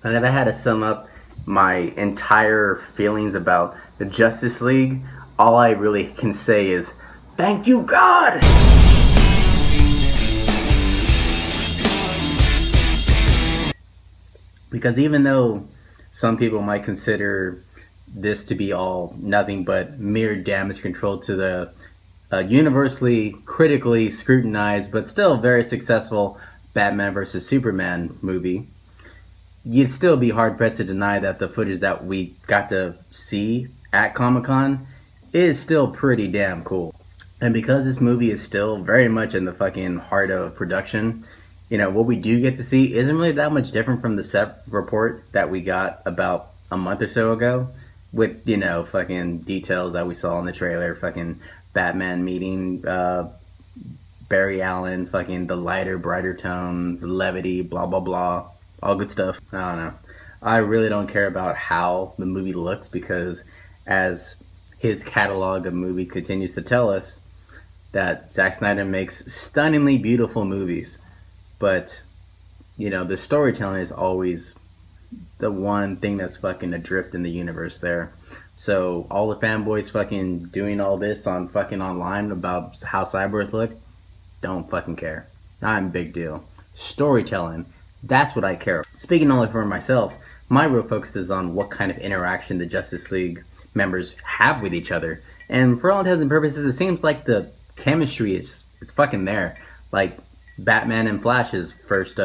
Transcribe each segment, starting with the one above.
And if I had to sum up my entire feelings about the Justice League, all I really can say is, thank you, God! Because even though some people might consider this to be all nothing but mere damage control to the universally critically scrutinized but still very successful Batman vs Superman movie, you'd still be hard pressed to deny that the footage that we got to see at Comic-Con is still pretty damn cool. And because this movie is still very much in the fucking heart of production, you know, what we do get to see isn't really that much different from the set report that we got about a month or so ago, with, you know, fucking details that we saw in the trailer, fucking Batman meeting Barry Allen, fucking the lighter, brighter tone, the levity, blah, blah, blah, all good stuff. I don't know. I really don't care about how the movie looks, because as his catalog of movie continues to tell us, that Zack Snyder makes stunningly beautiful movies. But, you know, the storytelling is always the one thing that's fucking adrift in the universe there. So all the fanboys fucking doing all this on fucking online about how cyborgs look, don't fucking care. Not a big deal. Storytelling, that's what I care about. Speaking only for myself, my real focus is on what kind of interaction the Justice League members have with each other. And for all intents and purposes, it seems like the chemistry is fucking there. Like Batman and Flash's first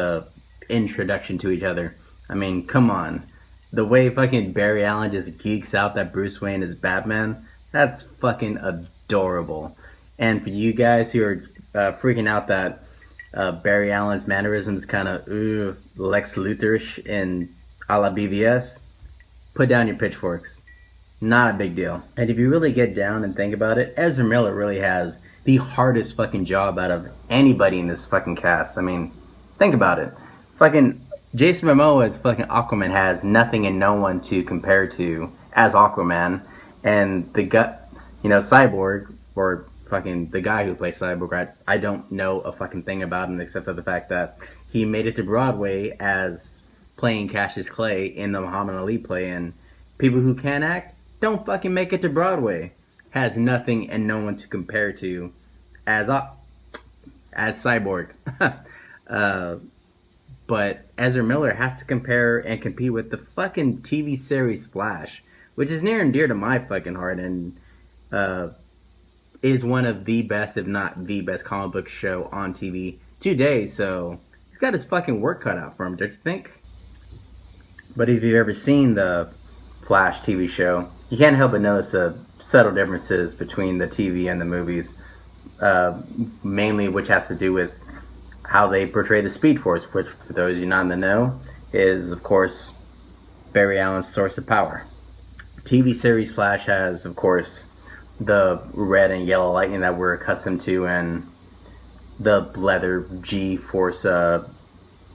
introduction to each other. I mean, come on. The way fucking Barry Allen just geeks out that Bruce Wayne is Batman, that's fucking adorable. And for you guys who are freaking out that Barry Allen's mannerisms kind of Lex Luthor-ish in a la BVS, put down your pitchforks. Not a big deal. And if you really get down and think about it, Ezra Miller really has the hardest fucking job out of anybody in this fucking cast. I mean, think about it. Fucking Jason Momoa as fucking Aquaman has nothing and no one to compare to as Aquaman. And the Cyborg, or fucking the guy who plays Cyborg, I don't know a fucking thing about him except for the fact that he made it to Broadway as playing Cassius Clay in the Muhammad Ali play, and people who can act don't fucking make it to Broadway. Has nothing and no one to compare to as Cyborg. But Ezra Miller has to compare and compete with the fucking TV series Flash, which is near and dear to my fucking heart, and is one of the best, if not the best, comic book show on TV today. So he's got his fucking work cut out for him, don't you think? But if you've ever seen the Flash TV show, you can't help but notice the subtle differences between the TV and the movies, mainly which has to do with how they portray the Speed Force, which, for those of you not in the know, is, of course, Barry Allen's source of power. TV series Flash has, of course, the red and yellow lightning that we're accustomed to, and the leather G-Force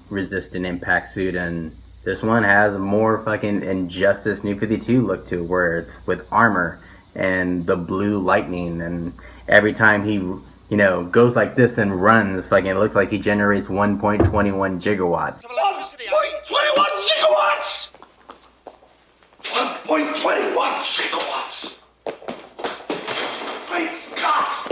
resistant impact suit, and this one has a more fucking Injustice New 52 look to it, where it's with armor and the blue lightning, and every time he, you know, goes like this and runs, fucking, it looks like he generates 1.21 gigawatts. 1.21 gigawatts! 1.21 gigawatts! Great Scott!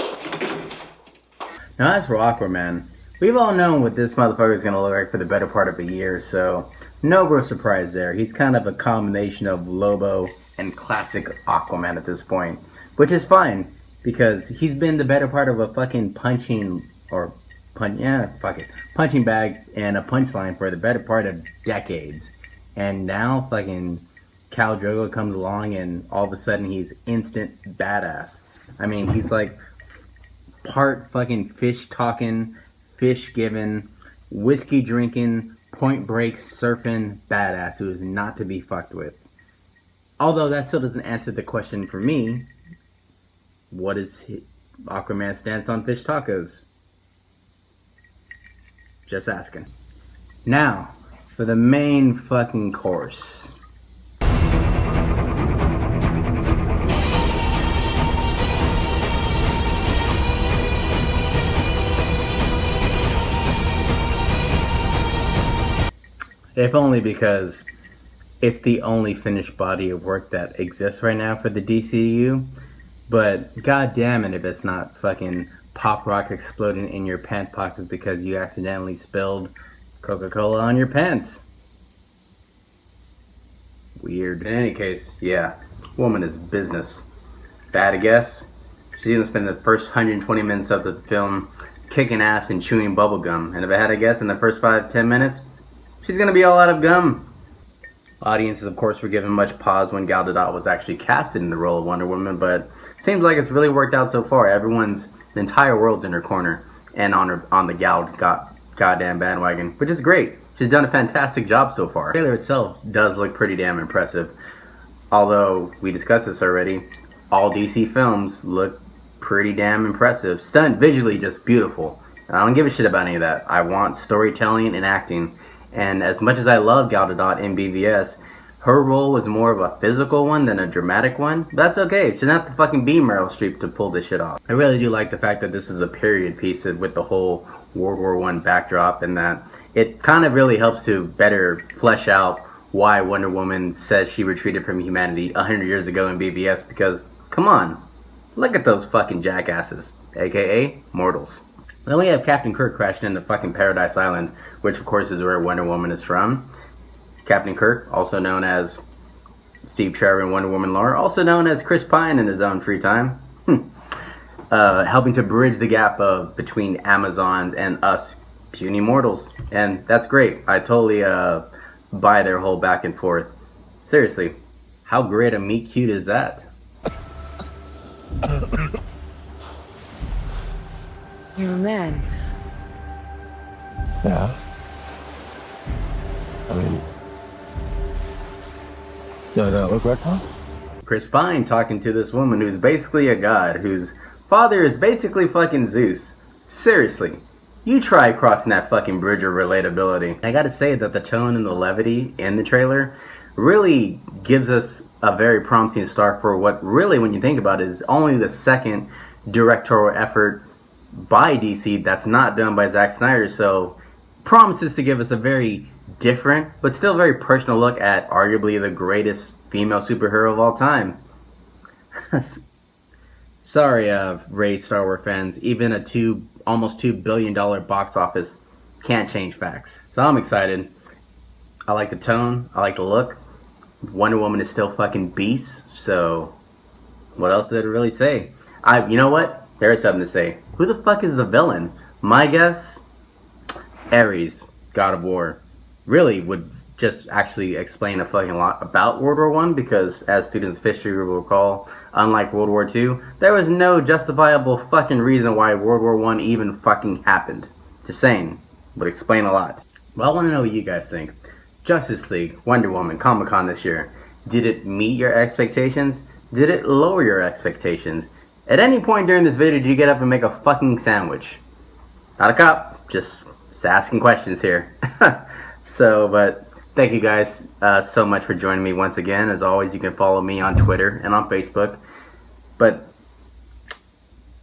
Now, as for Aquaman, we've all known what this motherfucker is going to look like for the better part of a year, so no real surprise there. He's kind of a combination of Lobo and classic Aquaman at this point, which is fine, because he's been the better part of a fucking punching bag and a punchline for the better part of decades. And now fucking Khal Drogo comes along and all of a sudden he's instant badass. I mean, he's like part fucking fish talking, fish giving, whiskey drinking, point break surfing badass who is not to be fucked with. Although that still doesn't answer the question for me. What is Aquaman's stance on fish tacos? Just asking. Now, for the main fucking course. If only because it's the only finished body of work that exists right now for the DCU. But god damn it if it's not fucking pop rock exploding in your pant pockets because you accidentally spilled Coca-Cola on your pants. Weird. In any case, yeah, woman is business. If I had to guess, she's gonna spend the first 120 minutes of the film kicking ass and chewing bubblegum. And if I had to guess, in the first 5-10 minutes, she's gonna be all out of gum. Audiences, of course, were given much pause when Gal Gadot was actually casted in the role of Wonder Woman, but it seems like it's really worked out so far. The entire world's in her corner and on the goddamn bandwagon, which is great. She's done a fantastic job so far. The trailer itself does look pretty damn impressive. Although, we discussed this already, all DC films look pretty damn impressive. Stunned visually, just beautiful. And I don't give a shit about any of that. I want storytelling and acting. And as much as I love Gal Gadot in BVS, her role was more of a physical one than a dramatic one. That's okay. She doesn't have to fucking be Meryl Streep to pull this shit off. I really do like the fact that this is a period piece with the whole World War I backdrop, and that it kind of really helps to better flesh out why Wonder Woman says she retreated from humanity 100 years ago in BVS, because, come on, look at those fucking jackasses, aka mortals. Then we have Captain Kirk crashing into fucking Paradise Island, which of course is where Wonder Woman is from. Captain Kirk, also known as Steve Trevor in Wonder Woman lore, also known as Chris Pine in his own free time, helping to bridge the gap between Amazons and us puny mortals. And that's great. I totally buy their whole back and forth. Seriously, how great a meet cute is that? You're a man. Yeah. I mean, no, don't look like one. Chris Pine talking to this woman who's basically a god, whose father is basically fucking Zeus. Seriously, you try crossing that fucking bridge of relatability. I gotta say that the tone and the levity in the trailer really gives us a very promising start for what really, when you think about it, is only the second directorial effort by DC that's not done by Zack Snyder, so promises to give us a very different but still very personal look at arguably the greatest female superhero of all time. Sorry, Ray Star Wars fans, even a almost $2 billion box office can't change facts. So I'm excited. I like the tone, I like the look. Wonder Woman is still fucking beast, so what else did it really say? You know what? There is something to say. Who the fuck is the villain? My guess, Ares, God of War. Really would just actually explain a fucking lot about World War I, because as students of history will recall, unlike World War II, there was no justifiable fucking reason why World War I even fucking happened. Just saying. Would explain a lot. Well, I want to know what you guys think. Justice League, Wonder Woman, Comic-Con this year. Did it meet your expectations? Did it lower your expectations? At any point during this video, did you get up and make a fucking sandwich? Not a cop, just asking questions here. But thank you guys so much for joining me once again. As always, you can follow me on Twitter and on Facebook. But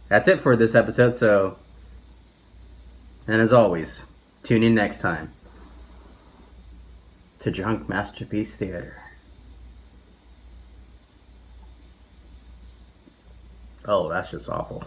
that's it for this episode, and as always, tune in next time to Drunk Masterpiece Theater. Oh, that's just awful.